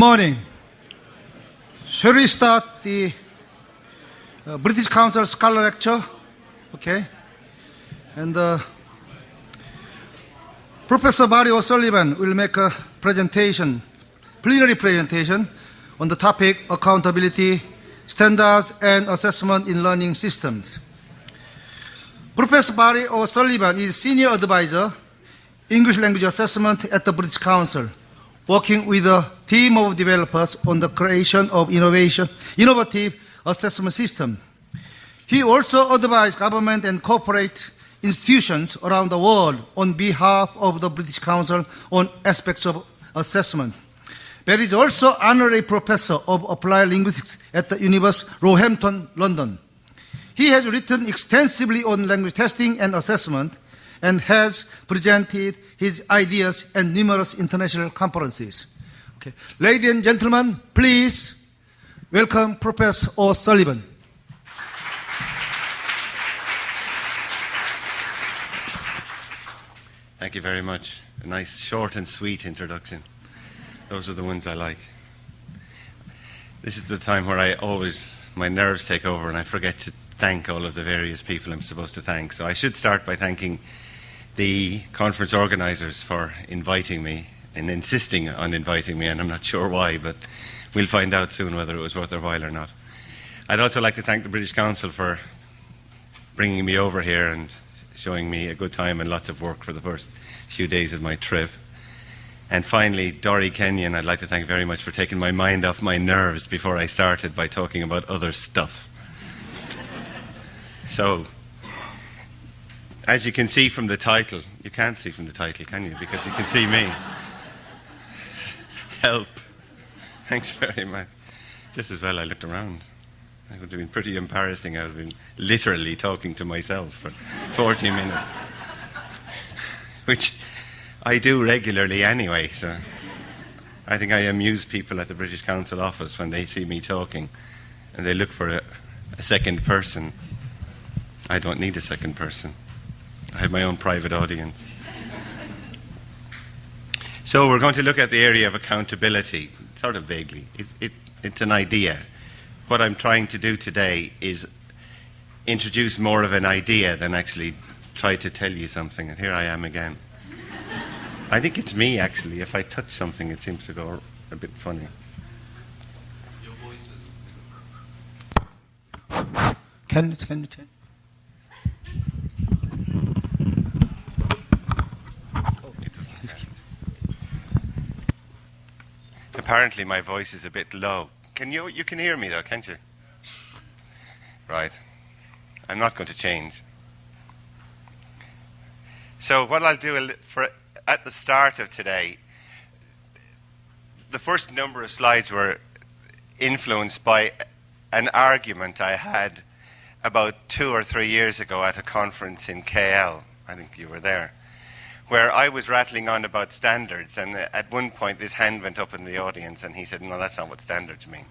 morning. Shall we start the British Council Scholar Lecture? Okay. And Professor Barry O'Sullivan will make a presentation, plenary presentation, on the topic accountability, standards, and assessment in learning systems. Professor Barry O'Sullivan is Senior Advisor, English Language Assessment at the British Council, working with a team of developers on the creation of innovative assessment systems. He also advised government and corporate institutions around the world on behalf of the British Council on aspects of assessment. Barry is also Honorary Professor of Applied Linguistics at the University of Roehampton, London. He has written extensively on language testing and assessment and has presented his ideas at numerous international conferences. Okay. Ladies and gentlemen, please welcome Professor O'Sullivan. Thank you very much. A nice, short and sweet introduction. Those are the ones I like. This is the time where my nerves take over and I forget to thank all of the various people I'm supposed to thank. So I should start by thanking the conference organisers for inviting me and insisting on inviting me, and I'm not sure why, but we'll find out soon whether it was worth their while or not. I'd also like to thank the British Council for bringing me over here and showing me a good time and lots of work for the first few days of my trip. And finally, Dory Kenyon, I'd like to thank very much for taking my mind off my nerves before I started by talking about other stuff. So, as you can see from the title, you can't see from the title, can you? Because you can see me. Help. Thanks very much. Just as well I looked around. It would have been pretty embarrassing. I would have been literally talking to myself for 40 minutes. Which I do regularly anyway, so I think I amuse people at the British Council office when they see me talking and they look for a second person. I don't need a second person. I have my own private audience. So we're going to look at the area of accountability, sort of vaguely. It's an idea. What I'm trying to do today is introduce more of an idea than actually try to tell you something. And here I am again. I think it's me, actually. If I touch something, it seems to go a bit funny. Your voice is... Can you tell? Apparently my voice is a bit low. You can hear me though, can't you? Right. I'm not going to change. So what I'll do at the start of today, the first number of slides were influenced by an argument I had about 2 or 3 years ago at a conference in KL. I think you were there, where I was rattling on about standards, and at one point this hand went up in the audience and he said, no, that's not what standards mean.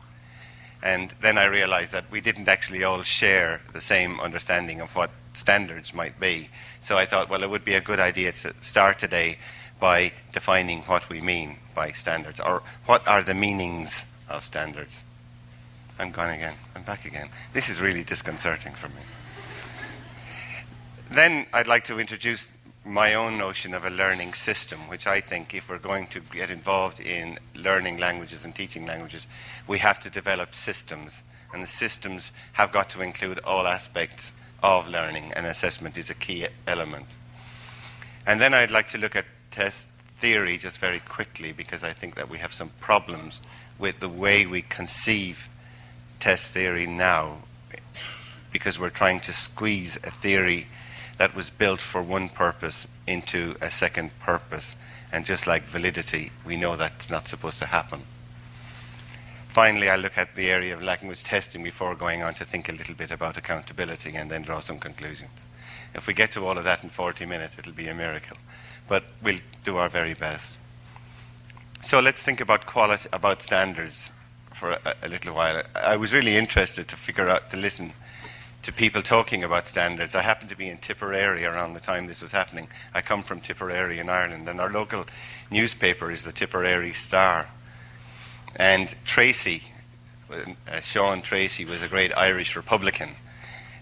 And then I realized that we didn't actually all share the same understanding of what standards might be. So I thought, well, it would be a good idea to start today by defining what we mean by standards, or what are the meanings of standards. I'm gone again. I'm back again. This is really disconcerting for me. Then I'd like to introduce my own notion of a learning system, which I think if we're going to get involved in learning languages and teaching languages, we have to develop systems. And the systems have got to include all aspects of learning, and assessment is a key element. And then I'd like to look at test theory just very quickly, because I think that we have some problems with the way we conceive test theory now, because we're trying to squeeze a theory that was built for one purpose into a second purpose. And just like validity, we know that's not supposed to happen. Finally, I look at the area of language testing before going on to think a little bit about accountability and then draw some conclusions. If we get to all of that in 40 minutes, it'll be a miracle. But we'll do our very best. So let's think about standards for a little while. I was really interested to listen to people talking about standards. I happened to be in Tipperary around the time this was happening. I come from Tipperary in Ireland, and our local newspaper is the Tipperary Star. And Tracy, Sean Tracy, was a great Irish Republican.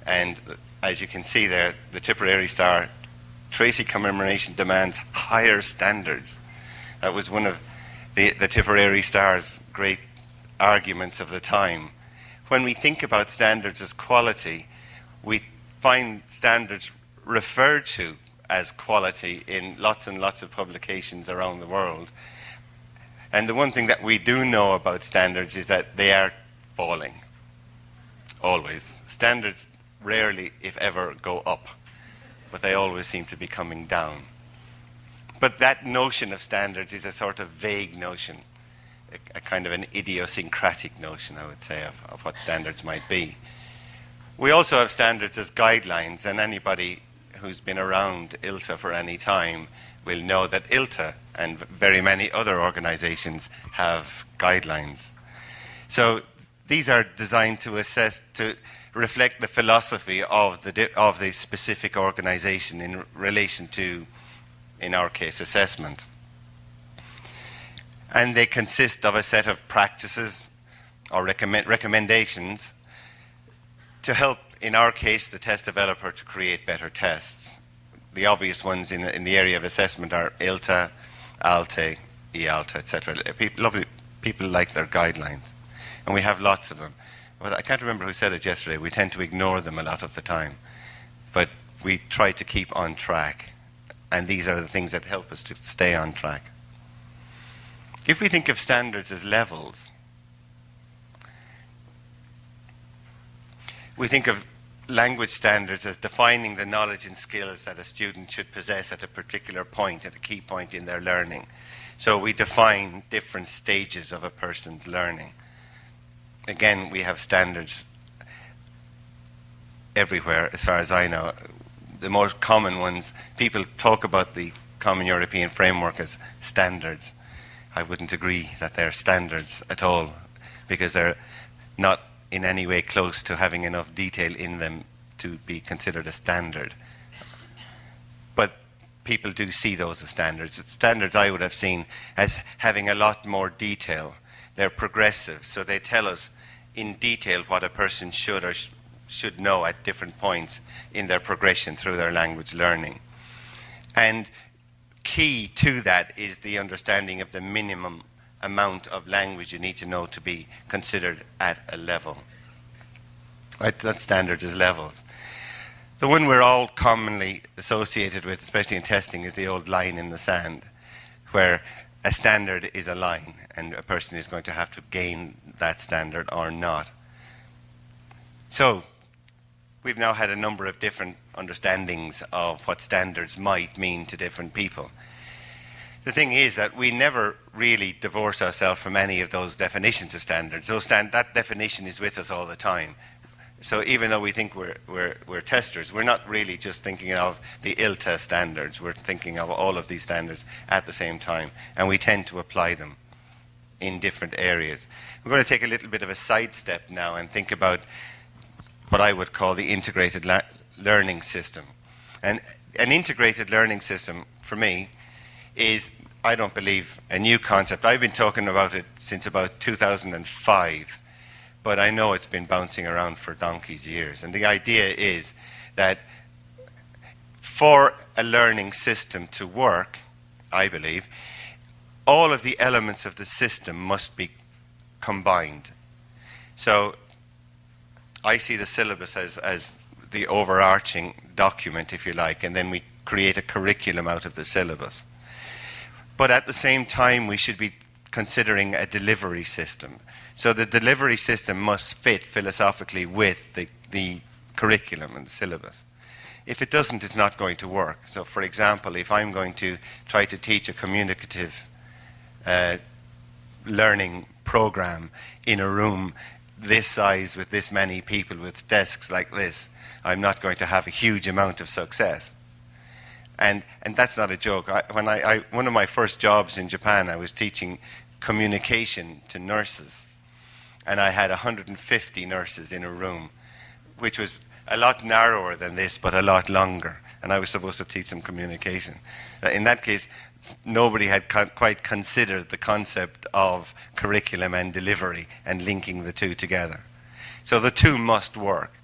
And as you can see there, the Tipperary Star Tracy commemoration demands higher standards. That was one of the Tipperary Star's great arguments of the time. When we think about standards as quality, we find standards referred to as quality in lots and lots of publications around the world. And the one thing that we do know about standards is that they are falling. Always. Standards rarely, if ever, go up, but they always seem to be coming down. But that notion of standards is a sort of vague notion, a kind of an idiosyncratic notion, I would say, of what standards might be. We also have standards as guidelines, and anybody who's been around ILTA for any time will know that ILTA and very many other organizations have guidelines. So these are designed to reflect the philosophy of the specific organization in relation to, in our case, assessment. And they consist of a set of practices or recommendations to help, in our case, the test developer to create better tests. The obvious ones in the area of assessment are ILTA, ALTE, EALTA, etc. People like their guidelines, and we have lots of them. But I can't remember who said it yesterday. We tend to ignore them a lot of the time, but we try to keep on track, and these are the things that help us to stay on track. If we think of standards as levels, we think of language standards as defining the knowledge and skills that a student should possess at a particular point, at a key point in their learning. So we define different stages of a person's learning. Again, we have standards everywhere, as far as I know. The most common ones, people talk about the Common European Framework as standards. I wouldn't agree that they're standards at all, because they're not in any way close to having enough detail in them to be considered a standard. But people do see those as standards. Standards I would have seen as having a lot more detail. They're progressive, so they tell us in detail what a person should or should know at different points in their progression through their language learning. And key to that is the understanding of the minimum amount of language you need to know to be considered at a level. Right, that standards as levels. The one we're all commonly associated with, especially in testing, is the old line in the sand, where a standard is a line and a person is going to have to gain that standard or not. So we've now had a number of different understandings of what standards might mean to different people. The thing is that we never really divorce ourselves from any of those definitions of standards. That definition is with us all the time. So even though we think we're testers, we're not really just thinking of the ILTA standards. We're thinking of all of these standards at the same time, and we tend to apply them in different areas. We're going to take a little bit of a sidestep now and think about what I would call the integrated learning system. And an integrated learning system, for me, is, I don't believe, a new concept. I've been talking about it since about 2005. But I know it's been bouncing around for donkey's years. And the idea is that for a learning system to work, I believe, all of the elements of the system must be combined. So I see the syllabus as the overarching document, if you like, and then we create a curriculum out of the syllabus. But at the same time, we should be considering a delivery system. So the delivery system must fit philosophically with the curriculum and the syllabus. If it doesn't, it's not going to work. So for example, if I'm going to try to teach a communicative learning program in a room this size with this many people with desks like this, I'm not going to have a huge amount of success. And that's not a joke. One of my first jobs in Japan, I was teaching communication to nurses. And I had 150 nurses in a room, which was a lot narrower than this, but a lot longer. and I was supposed to teach them communication. In that case, nobody had quite considered the concept of curriculum and delivery and linking the two together. So the two must work.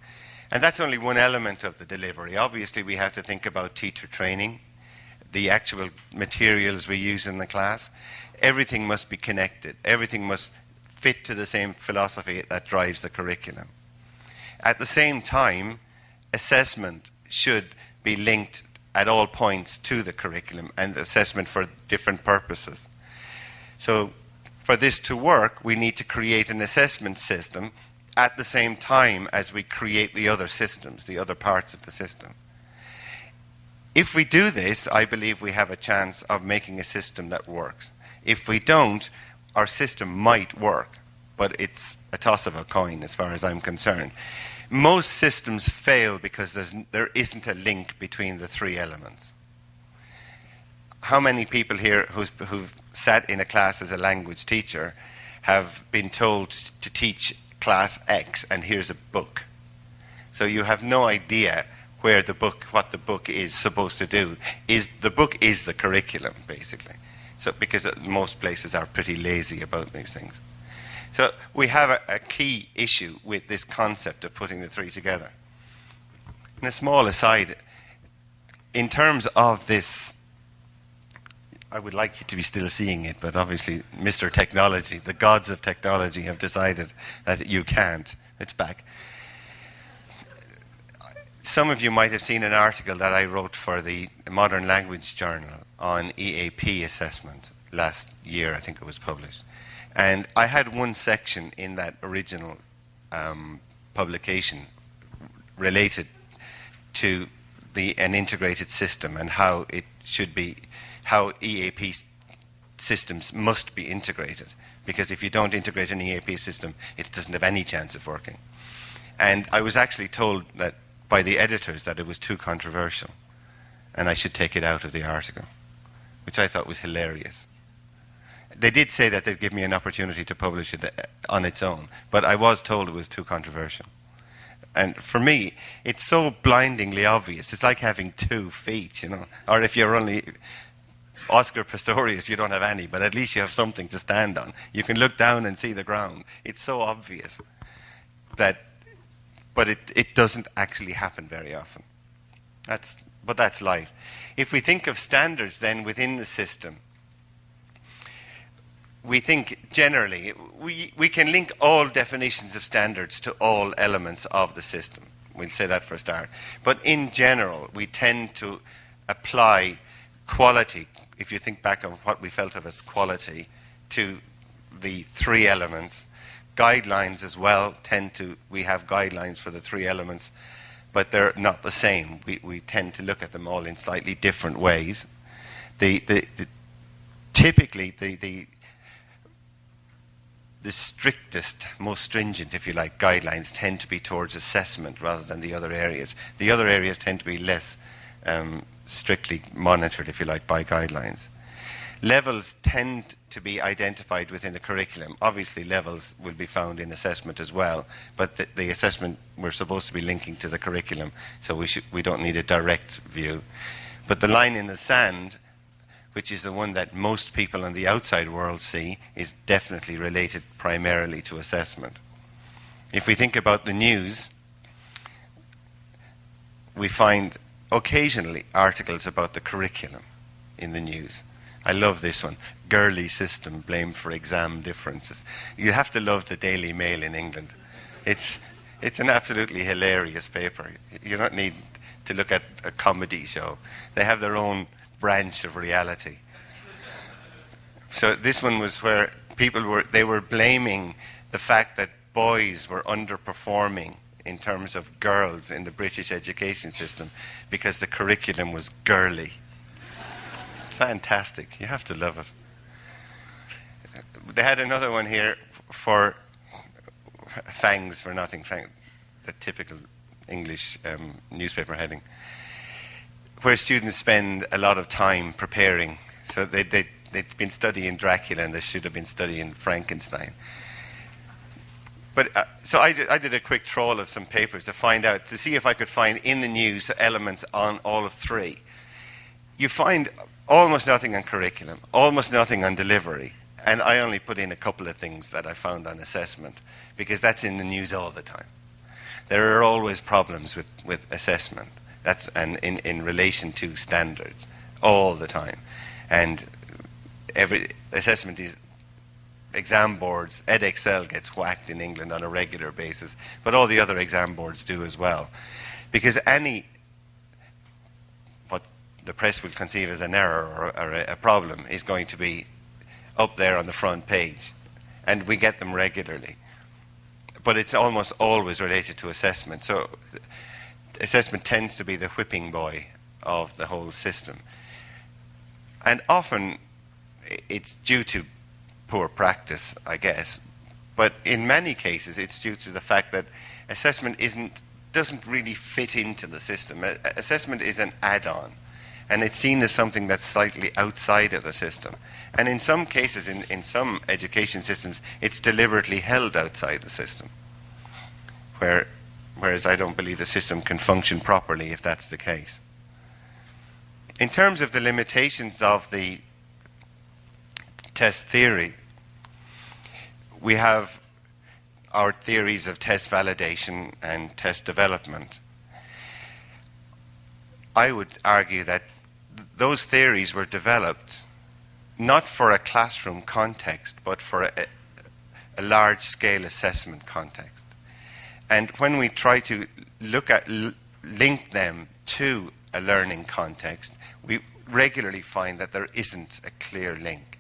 And that's only one element of the delivery. Obviously, we have to think about teacher training, the actual materials we use in the class. Everything must be connected. Everything must fit to the same philosophy that drives the curriculum. At the same time, assessment should be linked at all points to the curriculum, and assessment for different purposes. So for this to work, we need to create an assessment system at the same time as we create the other systems, the other parts of the system. If we do this, I believe we have a chance of making a system that works. If we don't, our system might work, but it's a toss of a coin as far as I'm concerned. Most systems fail because there isn't a link between the three elements. How many people here who've sat in a class as a language teacher have been told to teach class X and here's a book? So you have no idea what the book is supposed to do. The book is the curriculum, basically. So because most places are pretty lazy about these things. So we have a key issue with this concept of putting the three together. And a small aside, in terms of this, I would like you to be still seeing it, but obviously Mr. Technology, the gods of technology have decided that you can't. It's back. Some of you might have seen an article that I wrote for the Modern Language Journal on EAP assessment last year. I think it was published. And I had one section in that original publication related to an integrated system and how it should be, how EAP systems must be integrated. Because if you don't integrate an EAP system, it doesn't have any chance of working. And I was actually told that by the editors that it was too controversial and I should take it out of the article, which I thought was hilarious. They did say that they'd give me an opportunity to publish it on its own, but I was told it was too controversial. And for me, it's so blindingly obvious. It's like having 2 feet, you know. Or if you're only Oscar Pistorius, you don't have any, but at least you have something to stand on. You can look down and see the ground. It's so obvious that, but it doesn't actually happen very often. But that's life. If we think of standards then within the system, we think generally, we can link all definitions of standards to all elements of the system. We'll say that for a start. But in general, we tend to apply quality, if you think back on what we felt of as quality, to the 3 elements. Guidelines as well we have guidelines for the 3 elements, but they're not the same. We tend to look at them all in slightly different ways. Typically, the strictest, most stringent, if you like, guidelines tend to be towards assessment rather than the other areas. The other areas tend to be less strictly monitored, if you like, by guidelines. Levels tend to be identified within the curriculum. Obviously, levels will be found in assessment as well, but the assessment we're supposed to be linking to the curriculum, so we don't need a direct view. But the line in the sand, which is the one that most people in the outside world see, is definitely related primarily to assessment. If we think about the news, we find occasionally articles about the curriculum in the news. I love this one. Girly system blamed for exam differences. You have to love the Daily Mail in England. It's an absolutely hilarious paper. You don't need to look at a comedy show. They have their own branch of reality. So this one was where people were blaming the fact that boys were underperforming in terms of girls in the British education system because the curriculum was girly. Fantastic. You have to love it. They had another one here for fangs for nothing, the typical English newspaper heading, where students spend a lot of time preparing. So they'd been studying Dracula and they should have been studying Frankenstein. But so I did a quick trawl of some papers to see if I could find in the news elements on all of three. You find almost nothing on curriculum, almost nothing on delivery, and I only put in a couple of things that I found on assessment, because that's in the news all the time. There are always problems with assessment. That's in relation to standards all the time, and every assessment is. Exam boards, Edexcel gets whacked in England on a regular basis, but all the other exam boards do as well. Because what the press will conceive as an error or a problem is going to be up there on the front page, and we get them regularly. But it's almost always related to assessment. So assessment tends to be the whipping boy of the whole system. And often it's due to poor practice, I guess, but in many cases it's due to the fact that assessment doesn't really fit into the system. Assessment is an add-on, and it's seen as something that's slightly outside of the system. And in some cases, in some education systems, it's deliberately held outside the system, whereas I don't believe the system can function properly if that's the case. In terms of the limitations of the test theory, we have our theories of test validation and test development. I would argue that those theories were developed not for a classroom context, but for a large-scale assessment context. And when we try to link them to a learning context, we regularly find that there isn't a clear link.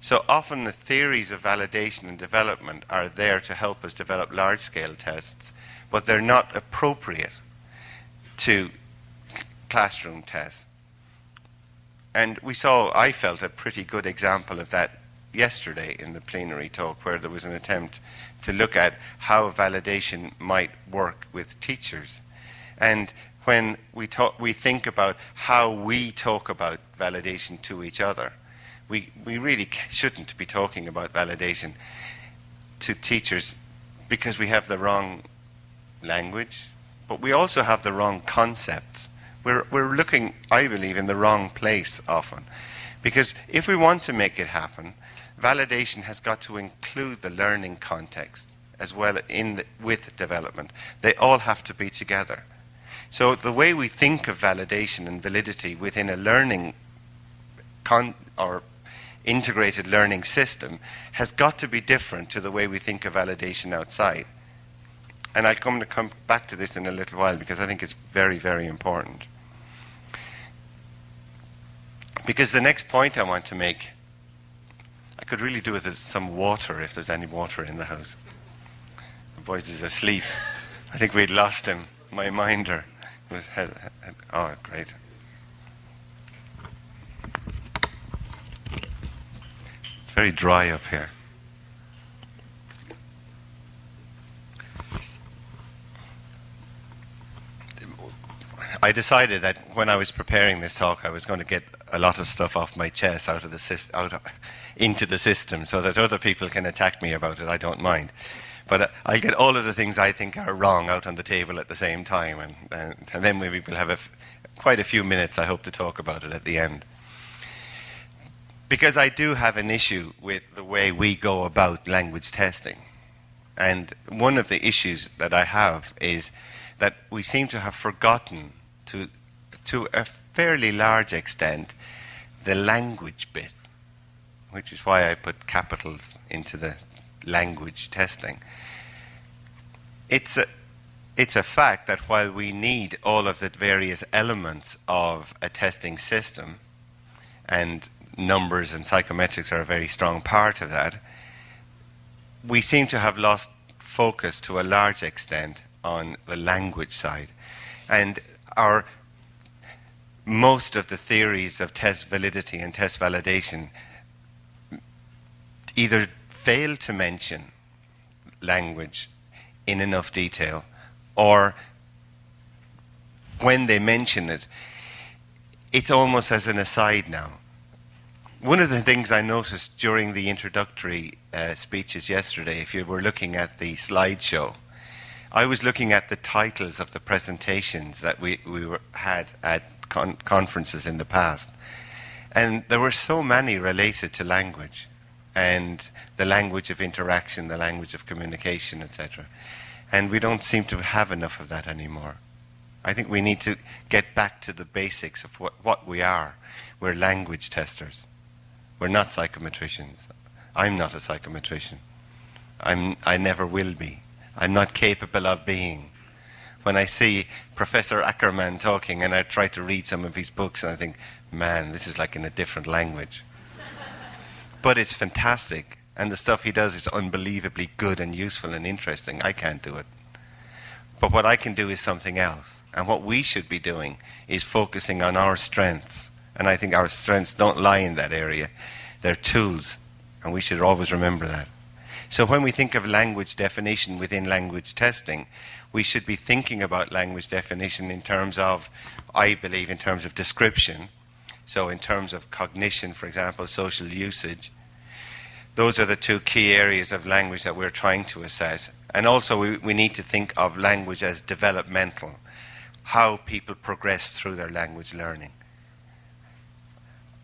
So often the theories of validation and development are there to help us develop large-scale tests, but they're not appropriate to classroom tests. And I felt, a pretty good example of that yesterday in the plenary talk, where there was an attempt to look at how validation might work with teachers. And when we think about how we talk about validation to each other, we really shouldn't be talking about validation to teachers, because we have the wrong language, but we also have the wrong concepts. We're looking, I believe, in the wrong place often. Because if we want to make it happen, validation has got to include the learning context as well with development. They all have to be together. So the way we think of validation and validity within a learning or integrated learning system has got to be different to the way we think of validation outside. And I'll come back to this in a little while, because I think it's very, very important. Because the next point I want to make, I could really do with some water if there's any water in the house. The boys is asleep. I think we'd lost him. My minder was, oh, great. Very dry up here. I decided that when I was preparing this talk, I was going to get a lot of stuff off my chest into the system, so that other people can attack me about it. I don't mind. But I'll get all of the things I think are wrong out on the table at the same time, and then maybe we'll have quite a few minutes, I hope, to talk about it at the end. Because I do have an issue with the way we go about language testing. And one of the issues that I have is that we seem to have forgotten, to a fairly large extent, the language bit, which is why I put capitals into the language testing. It's a fact that while we need all of the various elements of a testing system, and numbers and psychometrics are a very strong part of that, we seem to have lost focus to a large extent on the language side. And most of the theories of test validity and test validation either fail to mention language in enough detail, or when they mention it, it's almost as an aside now. One of the things I noticed during the introductory speeches yesterday, if you were looking at the slideshow, I was looking at the titles of the presentations that we had at conferences in the past. And there were so many related to language and the language of interaction, the language of communication, etc. And we don't seem to have enough of that anymore. I think we need to get back to the basics of what we are. We're language testers. We're not psychometricians. I'm not a psychometrician. I never will be. I'm not capable of being. When I see Professor Ackerman talking and I try to read some of his books and I think, man, this is like in a different language. But it's fantastic. And the stuff he does is unbelievably good and useful and interesting. I can't do it. But what I can do is something else. And what we should be doing is focusing on our strengths. And I think our strengths don't lie in that area. They're tools. And we should always remember that. So when we think of language definition within language testing, we should be thinking about language definition in terms of, I believe, in terms of description. So in terms of cognition, for example, social usage. Those are the two key areas of language that we're trying to assess. And also we need to think of language as developmental, how people progress through their language learning.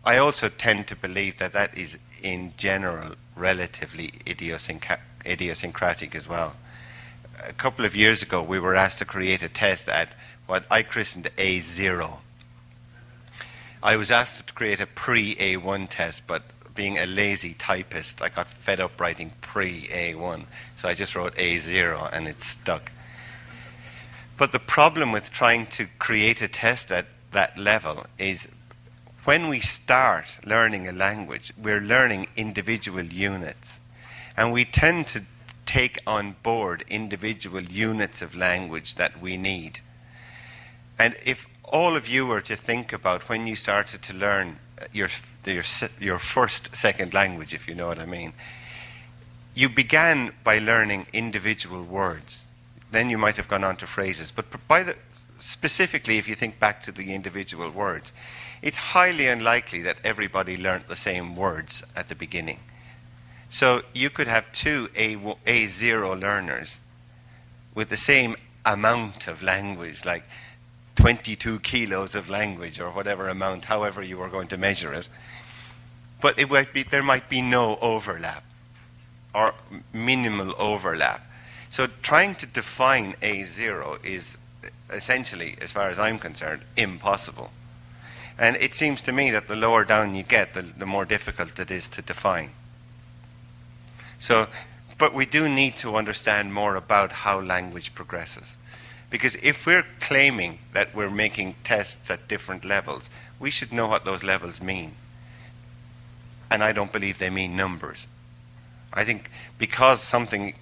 I also tend to believe that that is, in general, relatively idiosyncratic as well. A couple of years ago, we were asked to create a test at what I christened A0. I was asked to create a pre-A1 test, but being a lazy typist, I got fed up writing pre-A1. So I just wrote A0 and it stuck. But the problem with trying to create a test at that level is when we start learning a language, we're learning individual units. And we tend to take on board individual units of language that we need. And if all of you were to think about when you started to learn your first second language, if you know what I mean, you began by learning individual words. Then you might have gone on to phrases. But specifically, if you think back to the individual words, it's highly unlikely that everybody learnt the same words at the beginning. So you could have two A0 learners with the same amount of language, like 22 kilos of language or whatever amount, however you were going to measure it. But there might be no overlap or minimal overlap. So trying to define A0 is essentially, as far as I'm concerned, impossible. And it seems to me that the lower down you get, the more difficult it is to define. So, but we do need to understand more about how language progresses. Because if we're claiming that we're making tests at different levels, we should know what those levels mean. And I don't believe they mean numbers. I think because something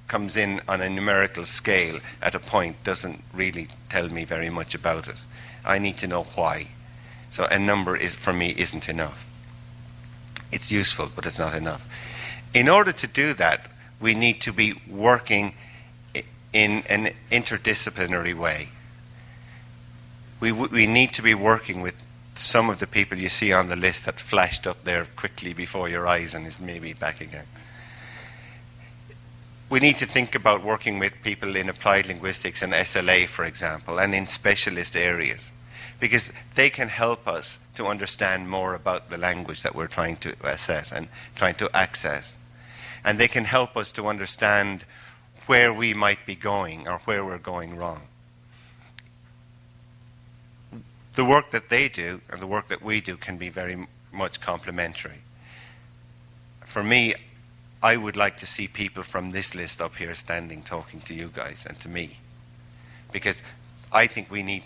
comes in on a numerical scale at a point doesn't really tell me very much about it. I need to know why. So a number for me isn't enough. It's useful, but it's not enough. In order to do that, we need to be working in an interdisciplinary way. We need to be working with some of the people you see on the list that flashed up there quickly before your eyes and is maybe back again. We need to think about working with people in applied linguistics and SLA, for example, and in specialist areas, because they can help us to understand more about the language that we're trying to assess and trying to access. And they can help us to understand where we might be going or where we're going wrong. The work that they do and the work that we do can be very much complementary. For me, I would like to see people from this list up here standing talking to you guys and to me, because I think we need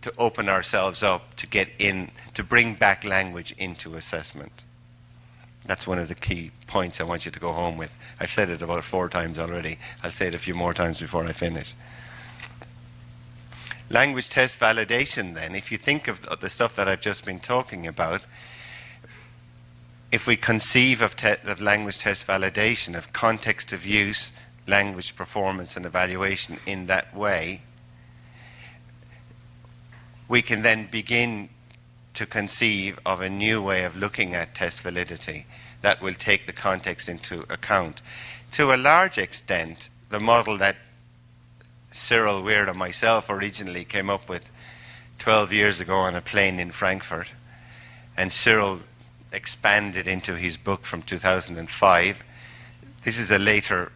to open ourselves up to get in, to bring back language into assessment. That's one of the key points I want you to go home with. I've said it about 4 times already. I'll say it a few more times before I finish. Language test validation then, if you think of the stuff that I've just been talking about, if we conceive of language test validation, of context of use, language performance and evaluation in that way, we can then begin to conceive of a new way of looking at test validity that will take the context into account. To a large extent, the model that Cyril Weir and myself originally came up with 12 years ago on a plane in Frankfurt, and Cyril expanded into his book from 2005. This is a later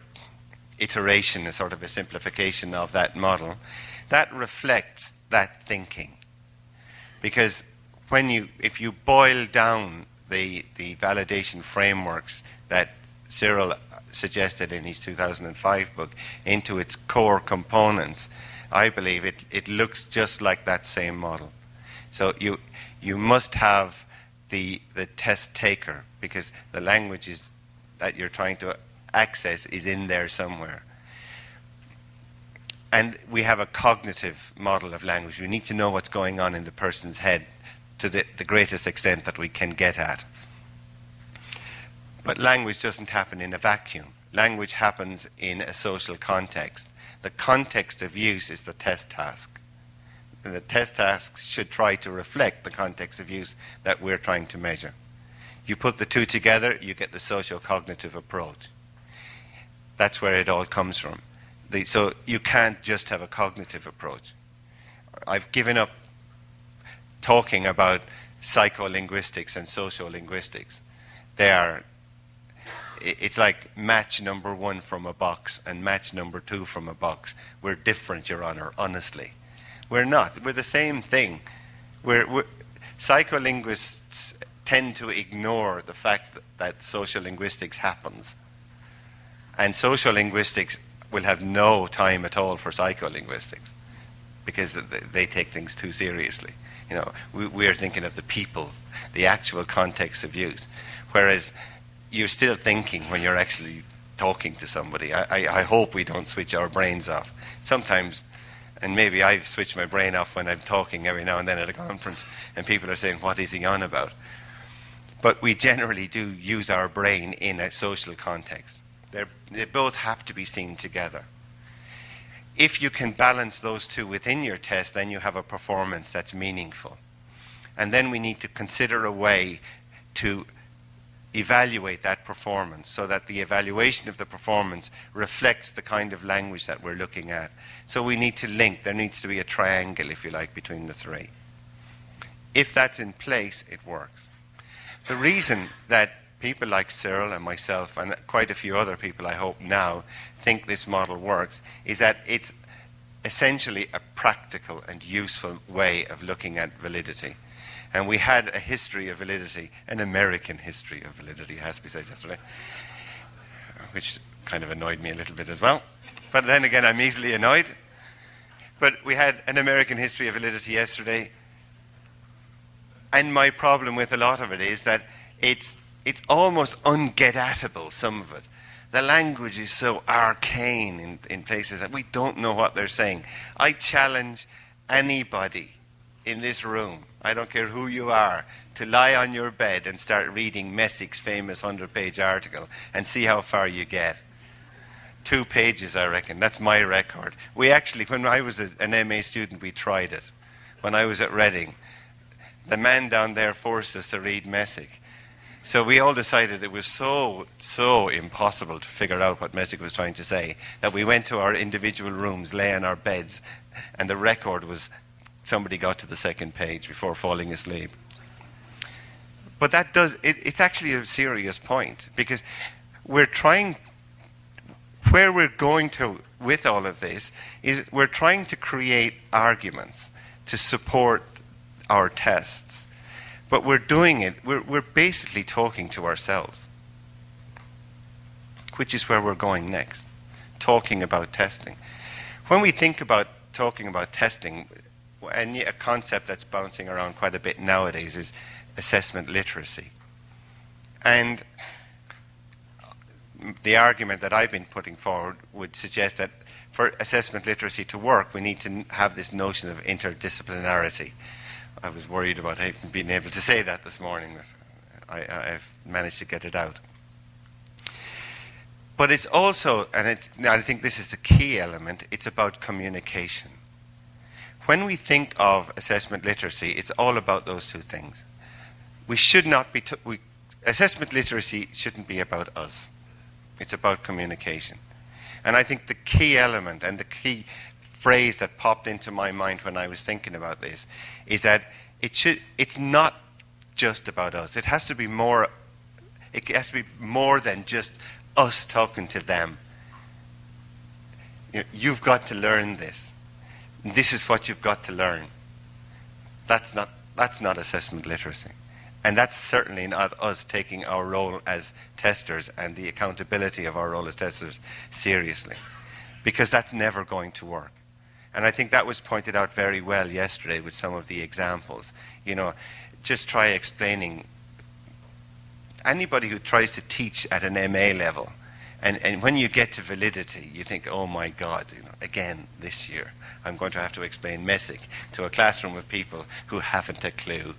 iteration, a sort of a simplification of that model. That reflects that thinking. Because if you boil down the validation frameworks that Cyril suggested in his 2005 book into its core components, I believe it looks just like that same model. So you must have the test taker, because the languages that you're trying to access is in there somewhere. And we have a cognitive model of language. We need to know what's going on in the person's head to the greatest extent that we can get at. But language doesn't happen in a vacuum. Language happens in a social context. The context of use is the test task. And the test tasks should try to reflect the context of use that we're trying to measure. You put the two together, you get the socio-cognitive approach. That's where it all comes from. So you can't just have a cognitive approach. I've given up talking about psycholinguistics and sociolinguistics. It's like match number 1 from a box and match number 2 from a box. We're different, Your Honor, honestly. We're not. We're the same thing. Psycholinguists tend to ignore the fact that sociolinguistics happens. And sociolinguistics will have no time at all for psycholinguistics because they take things too seriously. You know, we're thinking of the people, the actual context of use. Whereas you're still thinking when you're actually talking to somebody. I hope we don't switch our brains off. Sometimes, and maybe I switch my brain off when I'm talking every now and then at a conference, and people are saying, what is he on about? But we generally do use our brain in a social context. They both have to be seen together. If you can balance those two within your test, then you have a performance that's meaningful. And then we need to consider a way to evaluate that performance so that the evaluation of the performance reflects the kind of language that we're looking at. So we need to link. There needs to be a triangle, if you like, between the three. If that's in place, it works. The reason that people like Cyril and myself and quite a few other people, I hope now, think this model works is that it's essentially a practical and useful way of looking at validity. And we had a history of validity, an American history of validity, has to be said yesterday, which kind of annoyed me a little bit as well. But then again, I'm easily annoyed. But we had an American history of validity yesterday. And my problem with a lot of it is that it's almost unget-atable, some of it. The language is so arcane in places that we don't know what they're saying. I challenge anybody in this room, I don't care who you are, to lie on your bed and start reading Messick's famous 100-page article and see how far you get. 2 pages, I reckon. That's my record. We actually, when I was an MA student, we tried it. When I was at Reading, the man down there forced us to read Messick. So we all decided it was so impossible to figure out what Messick was trying to say that we went to our individual rooms, lay on our beds, and the record was somebody got to the 2nd page before falling asleep. But it's actually a serious point, because where we're going to with all of this is we're trying to create arguments to support our tests. But we're doing it, we're basically talking to ourselves, which is where we're going next, talking about testing. When we think about talking about testing, and a concept that's bouncing around quite a bit nowadays is assessment literacy. And the argument that I've been putting forward would suggest that for assessment literacy to work, we need to have this notion of interdisciplinarity. I was worried about being able to say that this morning, but I've managed to get it out. But it's also, and I think this is the key element, it's about communication. when we think of assessment literacy, it's all about those two things. We should not be, assessment literacy shouldn't be about us. It's about communication. And I think the key element and the key phrase that popped into my mind when I was thinking about this is that it's not just about us. It has to be more than just us talking to them. You've got to learn this. This is what you've got to learn. That's not assessment literacy. And that's certainly not us taking our role as testers and the accountability of our role as testers seriously, because that's never going to work. And I think that was pointed out very well yesterday with some of the examples. Just try explaining. Anybody who tries to teach at an MA level, and when you get to validity, you think, oh my God, again this year, I'm going to have to explain MESIC to a classroom of people who haven't a clue.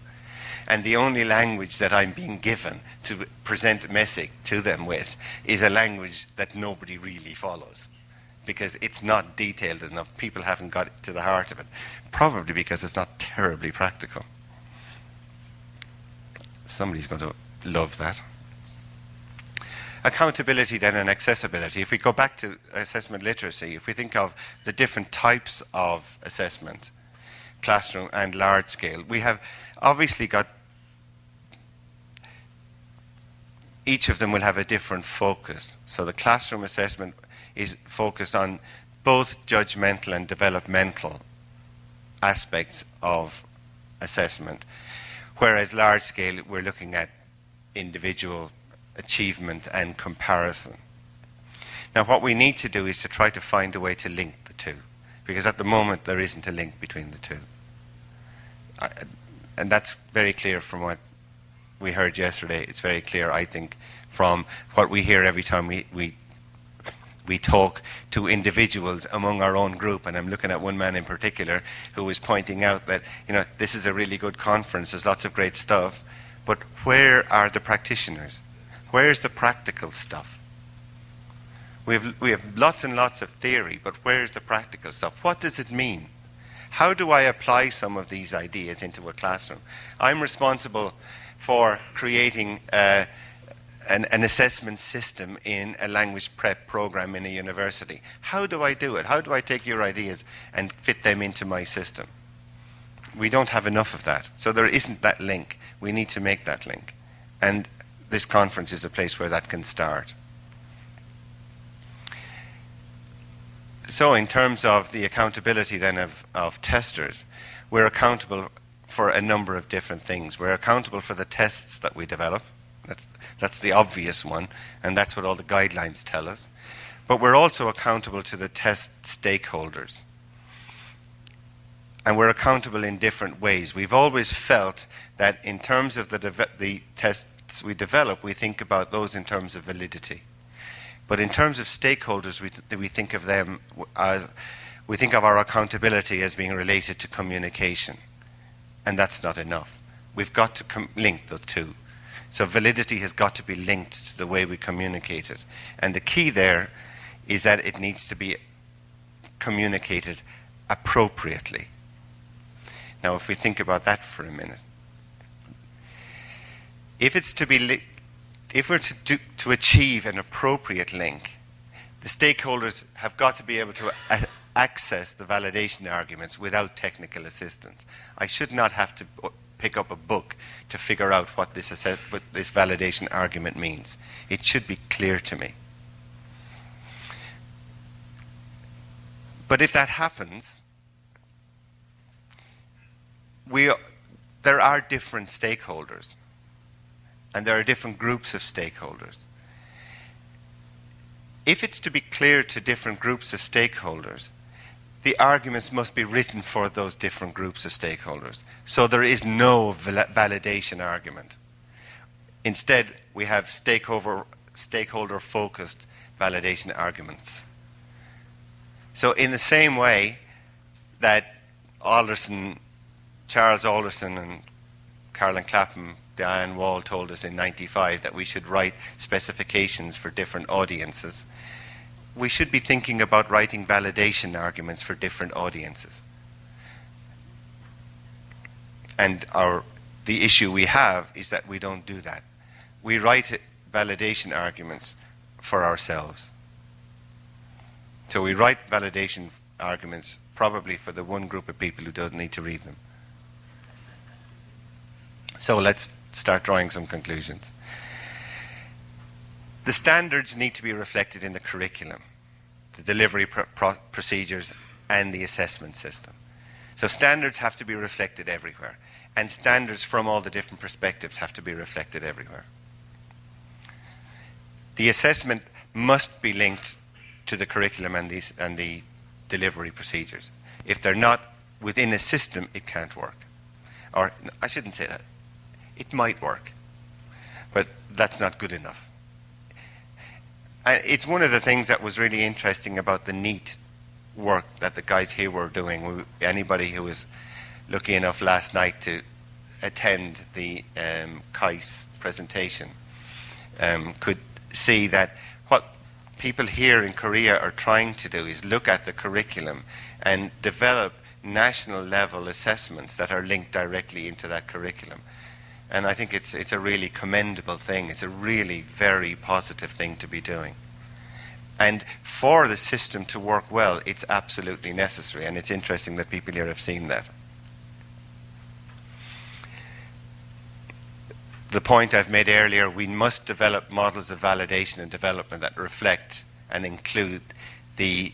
And the only language that I'm being given to present MESIC to them with is a language that nobody really follows, because it's not detailed enough. People haven't got to the heart of it, probably because it's not terribly practical. Somebody's going to love that. Accountability then and accessibility. If we go back to assessment literacy, if we think of the different types of assessment, classroom and large scale, we have obviously got, each of them will have a different focus. So the classroom assessment is focused on both judgmental and developmental aspects of assessment, whereas large scale we're looking at individual achievement and comparison. Now what we need to do is to try to find a way to link the two, because at the moment there isn't a link between the two. And that's very clear from what we heard yesterday. It's very clear, I think, from what we hear every time we talk to individuals among our own group. And I'm looking at one man in particular who was pointing out that, this is a really good conference, there's lots of great stuff, but where are the practitioners? Where's the practical stuff? We have lots and lots of theory, but where's the practical stuff? What does it mean? How do I apply some of these ideas into a classroom? I'm responsible for creating an assessment system in a language prep program in a university. How do I do it? How do I take your ideas and fit them into my system? We don't have enough of that. So there isn't that link. We need to make that link. And this conference is a place where that can start. So in terms of the accountability then of testers, we're accountable for a number of different things. We're accountable for the tests that we develop. That's the obvious one, and that's what all the guidelines tell us. But we're also accountable to the test stakeholders. And we're accountable in different ways. We've always felt that in terms of the tests we develop, we think about those in terms of validity. But in terms of stakeholders, we think of them as, we think of our accountability as being related to communication. And that's not enough. We've got to link the two. So validity has got to be linked to the way we communicate it. And the key there is that it needs to be communicated appropriately. Now, if we think about that for a minute, if we're to achieve an appropriate link, the stakeholders have got to be able to access the validation arguments without technical assistance. I should not have to pick up a book to figure out what this validation argument means. It should be clear to me. But if that happens, there are different stakeholders, and there are different groups of stakeholders. If it's to be clear to different groups of stakeholders, the arguments must be written for those different groups of stakeholders. So there is no validation argument. Instead, we have stakeholder-focused validation arguments. So in the same way that Charles Alderson and Carolyn Clapham, Diane Wall told us in '95 that we should write specifications for different audiences, we should be thinking about writing validation arguments for different audiences. And the issue we have is that we don't do that. We write validation arguments for ourselves. So we write validation arguments probably for the one group of people who don't need to read them. So let's start drawing some conclusions. The standards need to be reflected in the curriculum, the delivery procedures, and the assessment system. So standards have to be reflected everywhere, and standards from all the different perspectives have to be reflected everywhere. The assessment must be linked to the curriculum and the delivery procedures. If they're not within a system, it can't work. Or, I shouldn't say that. It might work, but that's not good enough. It's one of the things that was really interesting about the NEAT work that the guys here were doing. Anybody who was lucky enough last night to attend the KAIS presentation could see that what people here in Korea are trying to do is look at the curriculum and develop national level assessments that are linked directly into that curriculum. And I think it's a really commendable thing. It's a really very positive thing to be doing. And for the system to work well, it's absolutely necessary. And it's interesting that people here have seen that. The point I've made earlier, we must develop models of validation and development that reflect and include the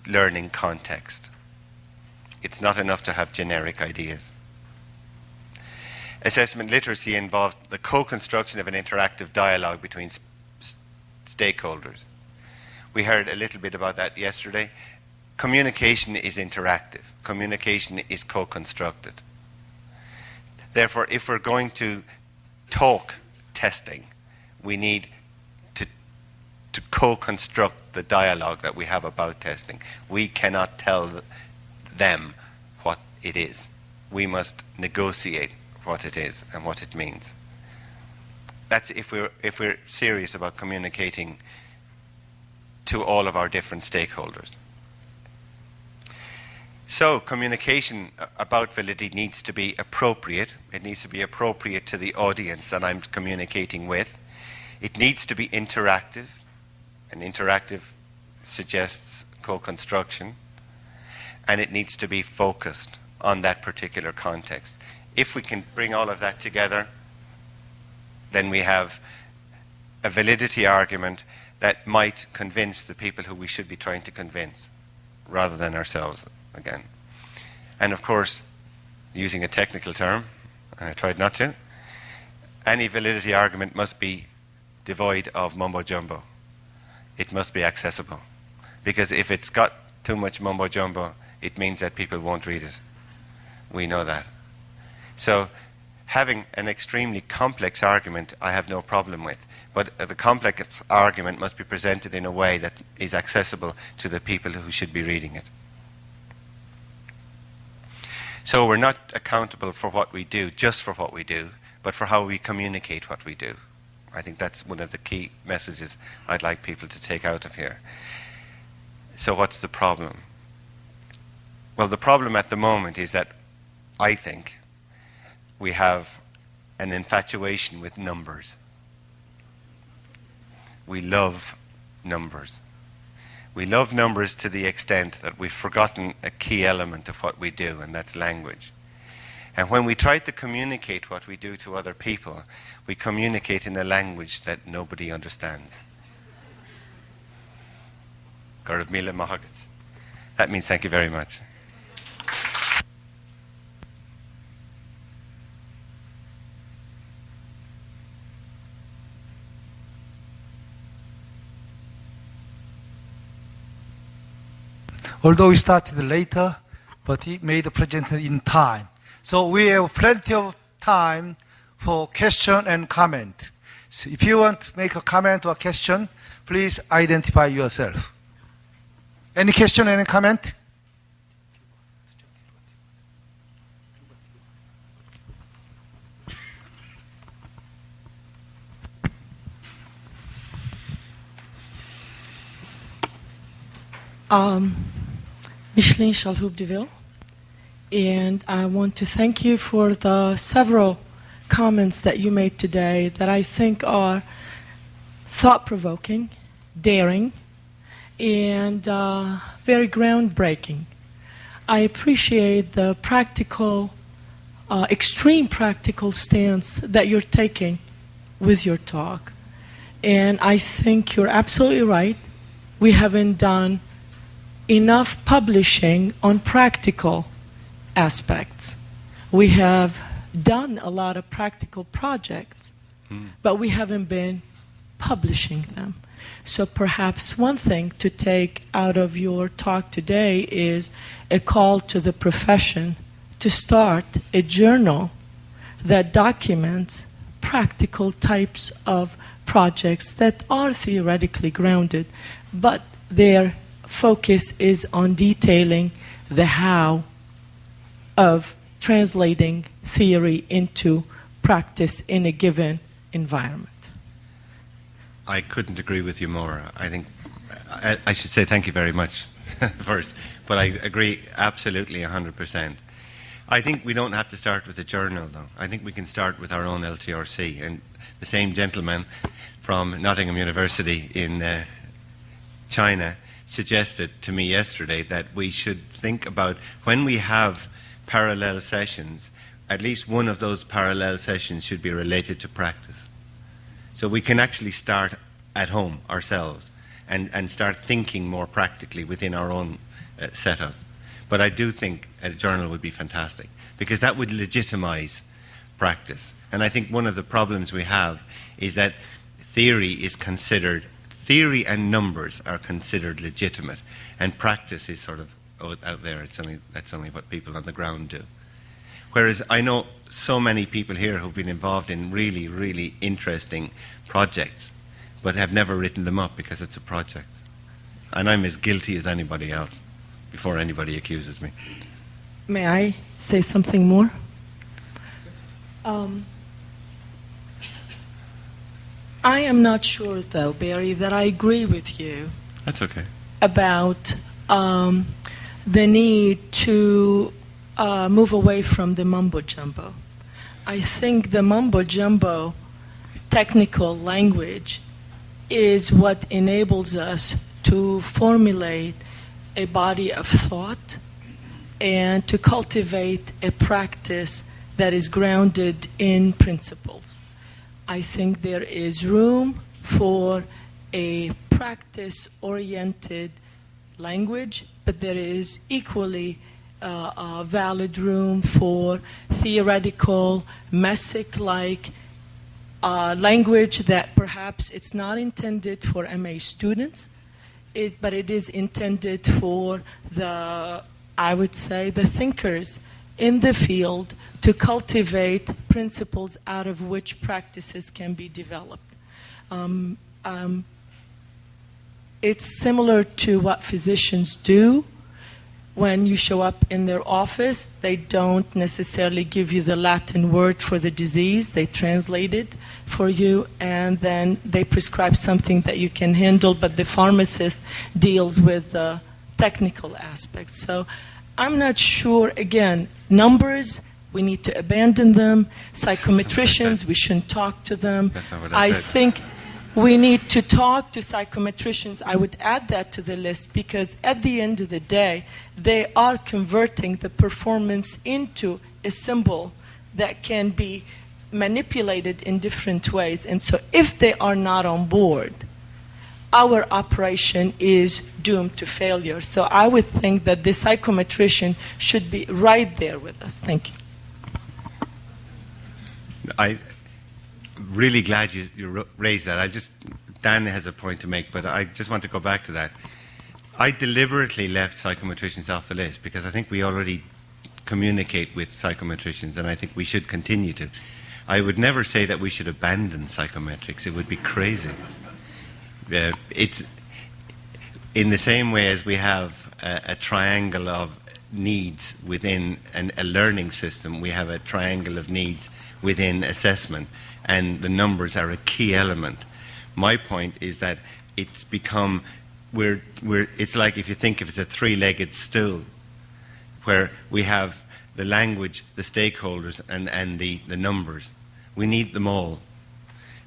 learning context. It's not enough to have generic ideas. Assessment literacy involved the co-construction of an interactive dialogue between stakeholders. We heard a little bit about that yesterday. Communication is interactive. Communication is co-constructed. Therefore, if we're going to talk testing, we need to co-construct the dialogue that we have about testing. We cannot tell them what it is. We must negotiate what it is and what it means. That's if we're serious about communicating to all of our different stakeholders. So communication about validity needs to be appropriate. It needs to be appropriate to the audience that I'm communicating with. It needs to be interactive, and interactive suggests co-construction. And it needs to be focused on that particular context. If we can bring all of that together, then we have a validity argument that might convince the people who we should be trying to convince, rather than ourselves again. And of course, using a technical term, and I tried not to, any validity argument must be devoid of mumbo-jumbo. It must be accessible. Because if it's got too much mumbo-jumbo, it means that people won't read it. We know that. So having an extremely complex argument, I have no problem with. But the complex argument must be presented in a way that is accessible to the people who should be reading it. So we're not accountable for what we do, just for what we do, but for how we communicate what we do. I think that's one of the key messages I'd like people to take out of here. So what's the problem? Well, the problem at the moment is that I think we have an infatuation with numbers. We love numbers. We love numbers to the extent that we've forgotten a key element of what we do, and that's language. And when we try to communicate what we do to other people, we communicate in a language that nobody understands. Gaurav Mila Mahagat. That means thank you very much. Although we started later, but he made the presentation in time. So we have plenty of time for question and comment. So if you want to make a comment or a question, please identify yourself. Any question, any comment? Micheline Chalhoub de Ville. And I want to thank you for the several comments that you made today that I think are thought-provoking, daring, and very groundbreaking. I appreciate the practical, extreme practical stance that you're taking with your talk. And I think you're absolutely right. We haven't done enough publishing on practical aspects. We have done a lot of practical projects, but we haven't been publishing them. So perhaps one thing to take out of your talk today is a call to the profession to start a journal that documents practical types of projects that are theoretically grounded, but their focus is on detailing the how of translating theory into practice in a given environment. I couldn't agree with you more. I think I should say thank you very much first, but I agree absolutely 100%. I think we don't have to start with a journal, though. I think we can start with our own LTRC. And the same gentleman from Nottingham University in China suggested to me yesterday that we should think about when we have parallel sessions, at least one of those parallel sessions should be related to practice. So we can actually start at home ourselves and start thinking more practically within our own setup. But I do think a journal would be fantastic because that would legitimize practice. And I think one of the problems we have is that theory and numbers are considered legitimate, and practice is sort of out there. That's only what people on the ground do. Whereas I know so many people here who've been involved in really, really interesting projects, but have never written them up because it's a project. And I'm as guilty as anybody else, before anybody accuses me. May I say something more? I am not sure, though, Barry, that I agree with you. That's okay. About the need to move away from the mumbo-jumbo. I think the mumbo-jumbo technical language is what enables us to formulate a body of thought and to cultivate a practice that is grounded in principles. I think there is room for a practice-oriented language, but there is equally a valid room for theoretical, messic-like language that perhaps it's not intended for MA students, but it is intended for I would say, the thinkers in the field to cultivate principles out of which practices can be developed. It's similar to what physicians do. When you show up in their office, they don't necessarily give you the Latin word for the disease. They translate it for you, and then they prescribe something that you can handle, but the pharmacist deals with the technical aspects. So I'm not sure, again, numbers, we need to abandon them. Psychometricians, we shouldn't talk to them. That's not what I said. think we need to talk to psychometricians. I would add that to the list because at the end of the day, they are converting the performance into a symbol that can be manipulated in different ways. And so if they are not on board, our operation is doomed to failure. So I would think that the psychometrician should be right there with us. Thank you. I'm really glad you raised that. Dan has a point to make, but I just want to go back to that. I deliberately left psychometricians off the list because I think we already communicate with psychometricians, and I think we should continue to. I would never say that we should abandon psychometrics. It would be crazy. It's in the same way as we have a triangle of needs within a learning system, we have a triangle of needs within assessment, and the numbers are a key element. My point is that it's become, it's like if you think if it's a three-legged stool, where we have the language, the stakeholders, and the numbers. We need them all.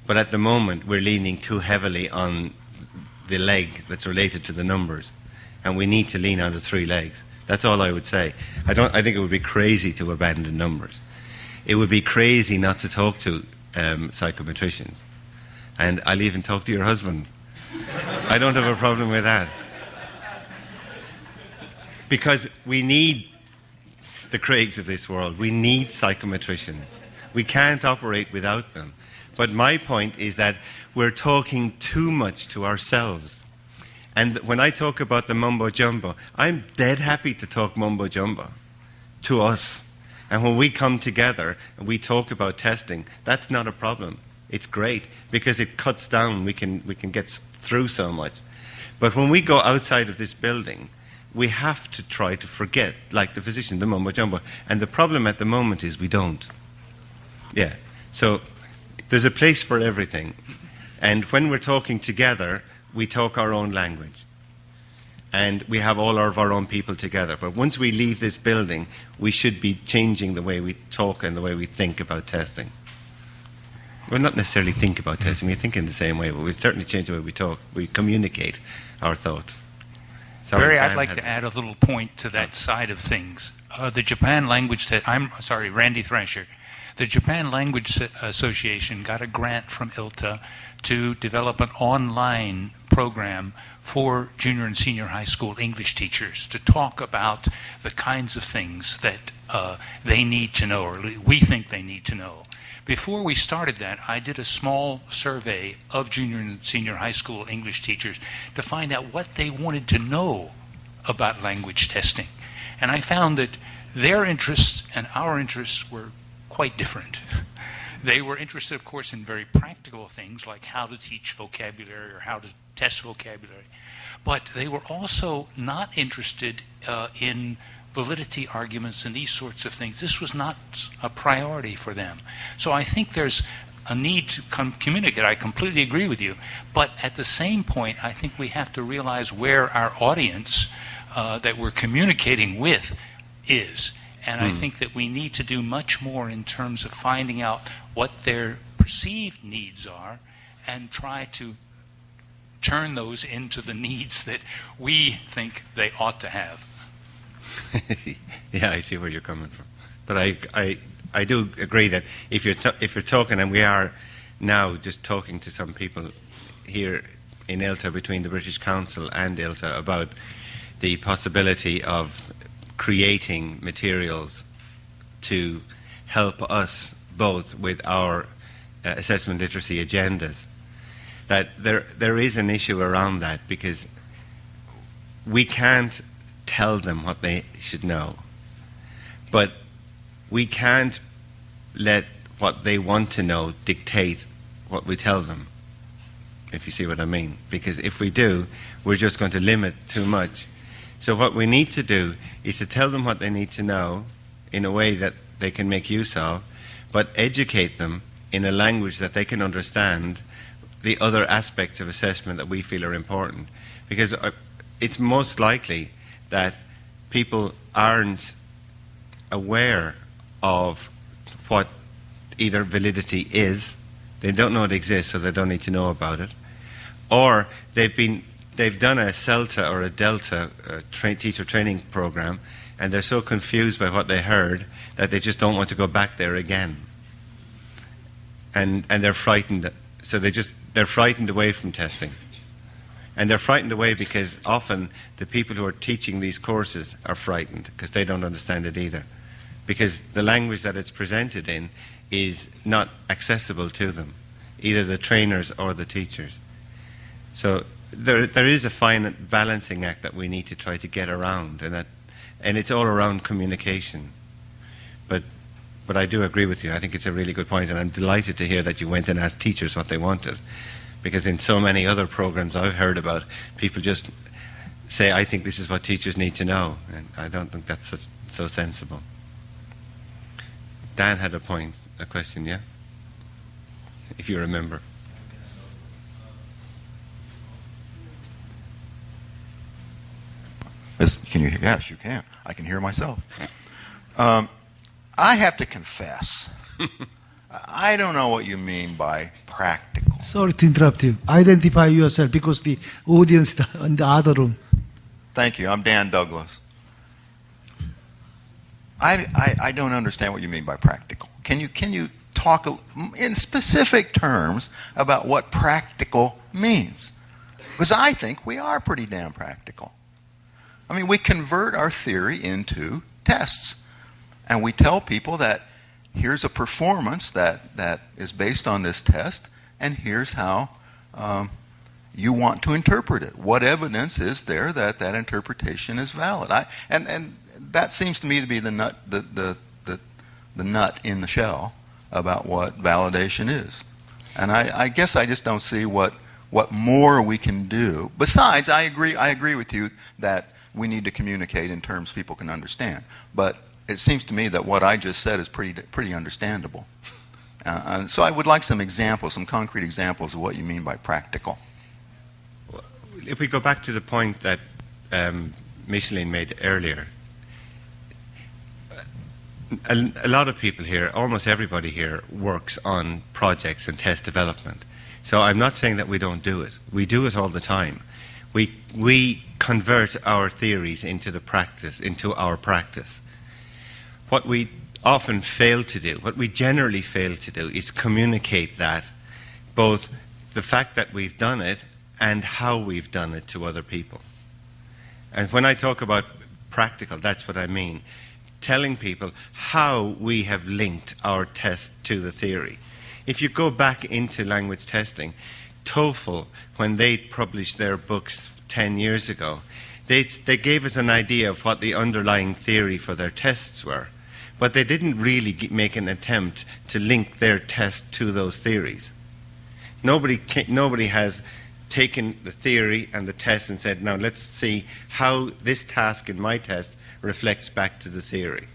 But at the moment, we're leaning too heavily on the leg that's related to the numbers. And we need to lean on the 3 legs. That's all I would say. I think it would be crazy to abandon the numbers. It would be crazy not to talk to psychometricians. And I'll even talk to your husband. I don't have a problem with that. Because we need the Craigs of this world. We need psychometricians. We can't operate without them. But my point is that we're talking too much to ourselves. And when I talk about the mumbo-jumbo, I'm dead happy to talk mumbo-jumbo to us. And when we come together and we talk about testing, that's not a problem. It's great because it cuts down. We can get through so much. But when we go outside of this building, we have to try to forget, like the physician, the mumbo-jumbo. And the problem at the moment is we don't. Yeah. So there's a place for everything. And when we're talking together, we talk our own language. And we have all of our own people together. But once we leave this building, we should be changing the way we talk and the way we think about testing. Well, not necessarily think about testing. We think in the same way, but we certainly change the way we talk. We communicate our thoughts. Sorry, Barry, Dan I'd like to add a little point to that side of things. The Japan Language Randy Thrasher. The Japan Language Association got a grant from ILTA to develop an online program for junior and senior high school English teachers to talk about the kinds of things that they need to know, or we think they need to know. Before we started that, I did a small survey of junior and senior high school English teachers to find out what they wanted to know about language testing. And I found that their interests and our interests were quite different. They were interested, of course, in very practical things like how to teach vocabulary or how to test vocabulary. But they were also not interested in validity arguments and these sorts of things. This was not a priority for them. So I think there's a need to communicate. I completely agree with you. But at the same point, I think we have to realize where our audience that we're communicating with is. And I think that we need to do much more in terms of finding out what their perceived needs are and try to turn those into the needs that we think they ought to have. Yeah, I see where you're coming from. But I do agree that if you're talking, and we are now just talking to some people here in ILTA between the British Council and ILTA about the possibility of creating materials to help us both with our assessment literacy agendas, that there is an issue around that, because we can't tell them what they should know, but we can't let what they want to know dictate what we tell them, if you see what I mean. Because if we do, we're just going to limit too much. So what we need to do is to tell them what they need to know in a way that they can make use of, but educate them in a language that they can understand the other aspects of assessment that we feel are important. Because it's most likely that people aren't aware of what either validity is, they don't know it exists, so they don't need to know about it, or they've done a CELTA or a Delta teacher training program, and they're so confused by what they heard that they just don't want to go back there again. And they're frightened, so they're frightened away from testing. And they're frightened away because often the people who are teaching these courses are frightened because they don't understand it either. Because the language that it's presented in is not accessible to them, either the trainers or the teachers. So there is a fine balancing act that we need to try to get around, and it's all around communication. But I do agree with you. I think it's a really good point, and I'm delighted to hear that you went and asked teachers what they wanted. Because in so many other programs I've heard about, people just say, I think this is what teachers need to know. And I don't think that's so sensible. Dan had a question, yeah? If you remember. Can you? Yes, you can. I can hear myself. I have to confess, I don't know what you mean by practical. Sorry to interrupt you. Identify yourself because the audience in the other room. Thank you. I'm Dan Douglas. I don't understand what you mean by practical. Can you talk in specific terms about what practical means? Because I think we are pretty damn practical. I mean, we convert our theory into tests. And we tell people that here's a performance that is based on this test, and here's how you want to interpret it. What evidence is there that that interpretation is valid? And that seems to me to be the nut in the shell about what validation is. And I guess I just don't see what more we can do. Besides, I agree with you that we need to communicate in terms people can understand. But it seems to me that what I just said is pretty understandable. So I would like some examples, some concrete examples of what you mean by practical. If we go back to the point that Micheline made earlier, a lot of people here, almost everybody here, works on projects and test development. So I'm not saying that we don't do it. We do it all the time. We convert our theories into our practice. What we often fail to do, what we generally fail to do, is communicate that, both the fact that we've done it and how we've done it to other people. And when I talk about practical, that's what I mean. Telling people how we have linked our test to the theory. If you go back into language testing, TOEFL, when they published their books 10 years ago, they gave us an idea of what the underlying theory for their tests were. But they didn't really make an attempt to link their test to those theories. Nobody has taken the theory and the test and said, now let's see how this task in my test reflects back to the theory.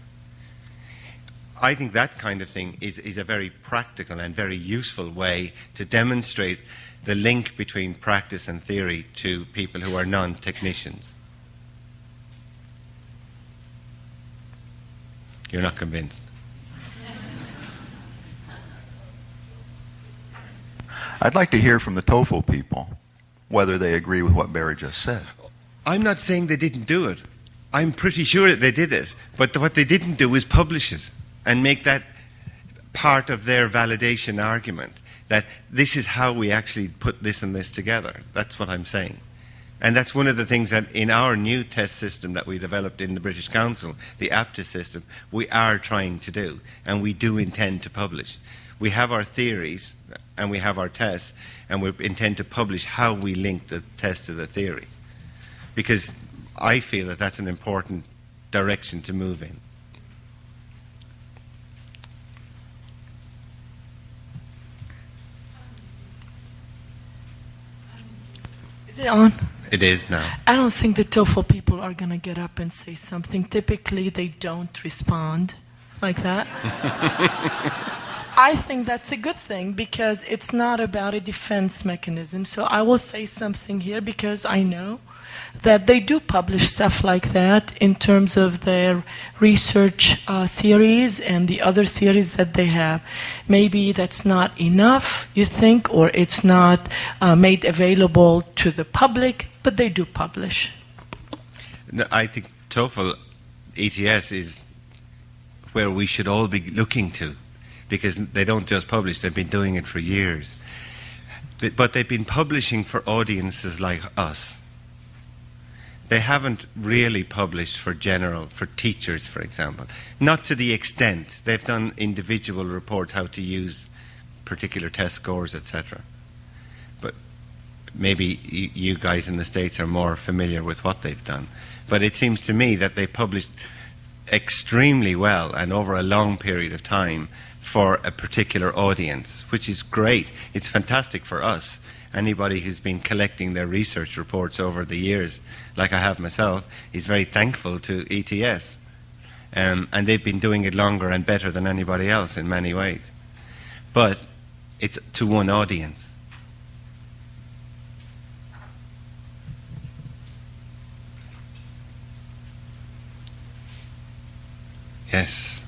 I think that kind of thing is a very practical and very useful way to demonstrate the link between practice and theory to people who are non-technicians. You're not convinced. I'd like to hear from the TOEFL people whether they agree with what Barry just said. I'm not saying they didn't do it. I'm pretty sure that they did it. But what they didn't do is publish it and make that part of their validation argument, that this is how we actually put this and this together. That's what I'm saying. And that's one of the things that in our new test system that we developed in the British Council, the APTA system, we are trying to do, and we do intend to publish. We have our theories, and we have our tests, and we intend to publish how we link the test to the theory. Because I feel that that's an important direction to move in. Is it on? It is now. I don't think the TOEFL people are going to get up and say something. Typically, they don't respond like that. I think that's a good thing because it's not about a defense mechanism. So I will say something here because I know that they do publish stuff like that in terms of their research series and the other series that they have. Maybe that's not enough, you think, or it's not made available to the public, but they do publish. No, I think TOEFL ETS is where we should all be looking to, because they don't just publish, they've been doing it for years. But they've been publishing for audiences like us. They haven't really published for teachers, for example. Not to the extent. They've done individual reports, how to use particular test scores, etc. But maybe you guys in the States are more familiar with what they've done. But it seems to me that they published extremely well and over a long period of time for a particular audience, which is great. It's fantastic for us. Anybody who's been collecting their research reports over the years, like I have myself, is very thankful to ETS. And they've been doing it longer and better than anybody else in many ways. But it's to one audience. Yes.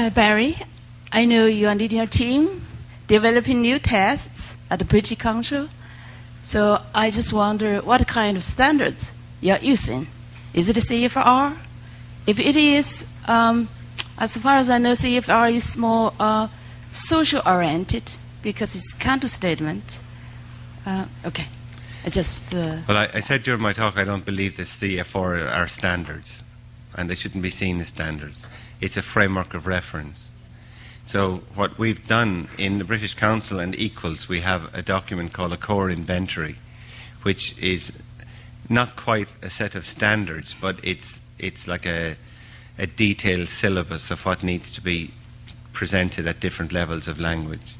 Barry, I know you are leading your team developing new tests at the British Council. So I just wonder what kind of standards you're using. Is it a CFR? If it is, as far as I know, CFR is more social-oriented because it's counter-statement. Okay. I just... Well, I said during my talk I don't believe the CFR are standards, and they shouldn't be seen as standards. It's a framework of reference. So what we've done in the British Council and Equals, we have a document called a core inventory, which is not quite a set of standards, but it's like a detailed syllabus of what needs to be presented at different levels of language.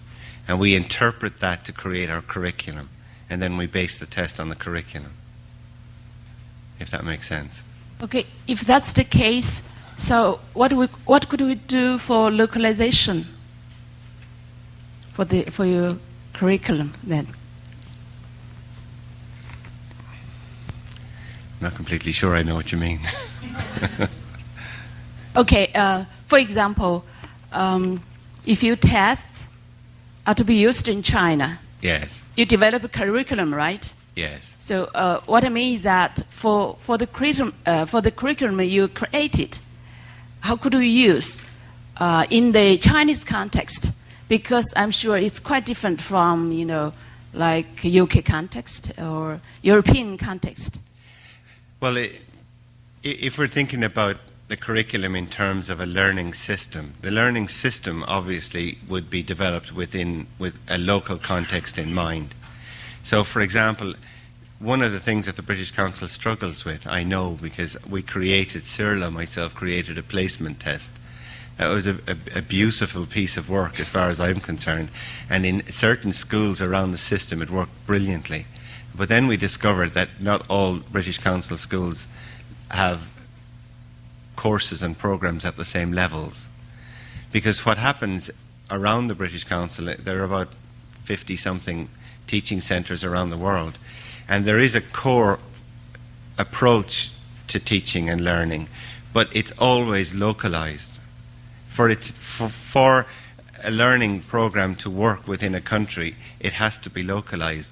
And we interpret that to create our curriculum, and then we base the test on the curriculum, if that makes sense. Okay, if that's the case, so what could we do for localization for your curriculum then? I'm not completely sure I know what you mean. Okay, for example, if your tests are to be used in China, Yes, you develop a curriculum, right? yes. So what I mean is that for the curriculum you created, how could we use in the Chinese context? Because I'm sure it's quite different from, like UK context or European context. Well, if we're thinking about the curriculum in terms of a learning system, the learning system obviously would be developed with a local context in mind. So, for example, one of the things that the British Council struggles with, I know, because Cyrilla, myself, created a placement test. It was a beautiful piece of work as far as I'm concerned, and in certain schools around the system it worked brilliantly. But then we discovered that not all British Council schools have courses and programs at the same levels. Because what happens around the British Council, there are about 50-something teaching centres around the world, and there is a core approach to teaching and learning, but it's always localised. For a learning program to work within a country, it has to be localised.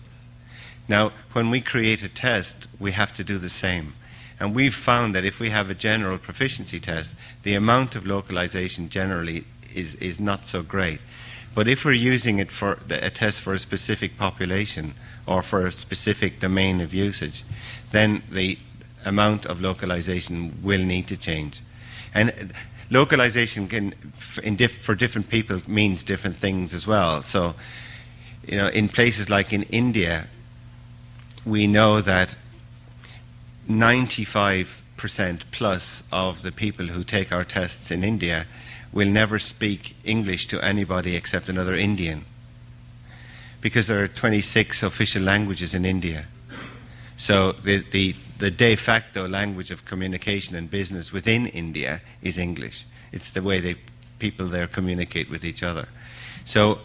Now, when we create a test, we have to do the same. And we've found that if we have a general proficiency test, the amount of localisation generally is not so great. But if we're using it for a test for a specific population or for a specific domain of usage, then the amount of localisation will need to change. And localisation can, for different people, means different things as well. So, in places like in India, we know that 95% plus of the people who take our tests in India will never speak English to anybody except another Indian, because there are 26 official languages in India. So the de facto language of communication and business within India is English. It's the way people there communicate with each other. So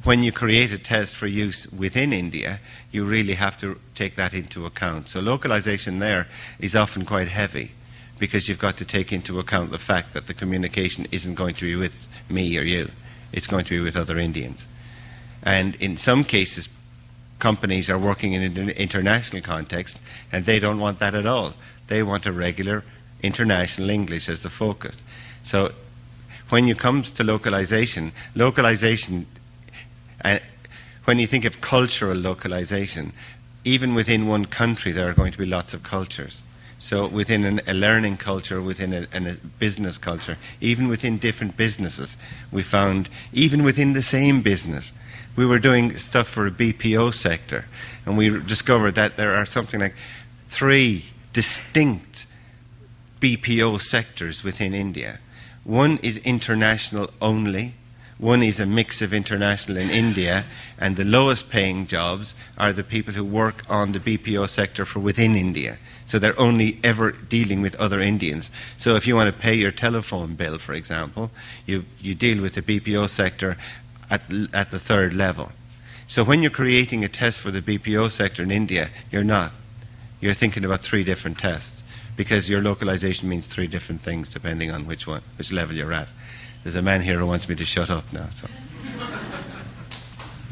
when you create a test for use within India, you really have to take that into account. So localization there is often quite heavy, because you've got to take into account the fact that the communication isn't going to be with me or you. It's going to be with other Indians. And in some cases, companies are working in an international context, and they don't want that at all. They want a regular international English as the focus. So when it comes to localization, when you think of cultural localization, even within one country there are going to be lots of cultures. So within a learning culture, within a business culture, even within different businesses, we found, even within the same business, we were doing stuff for a BPO sector, and we discovered that there are something like 3 distinct BPO sectors within India. One is international only, one is a mix of international and India, and the lowest paying jobs are the people who work on the BPO sector for within India. So they're only ever dealing with other Indians. So if you want to pay your telephone bill, for example, you deal with the BPO sector at the 3rd level. So when you're creating a test for the BPO sector in India, you're not. You're thinking about 3 different tests, because your localization means 3 different things depending on which level you're at. There's a man here who wants me to shut up now. So.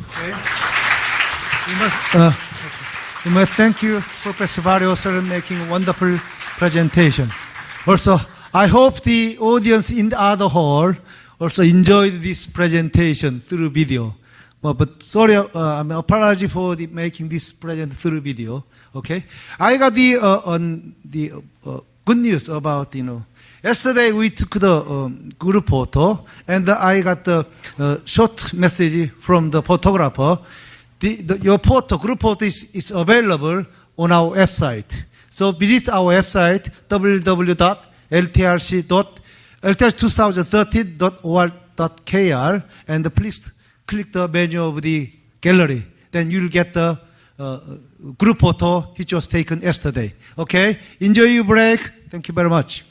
Okay. We must thank you, Professor Barrio, for making a wonderful presentation. Also, I hope the audience in the other hall also enjoyed this presentation through video. But sorry, I'm apology for making this present through video. Okay, I got the good news about Yesterday we took the group photo, and I got the short message from the photographer. Your photo, group photo is available on our website. So visit our website, www.ltrc2013.org.kr, and please click the menu of the gallery. Then you'll get the group photo which was taken yesterday. Okay? Enjoy your break. Thank you very much.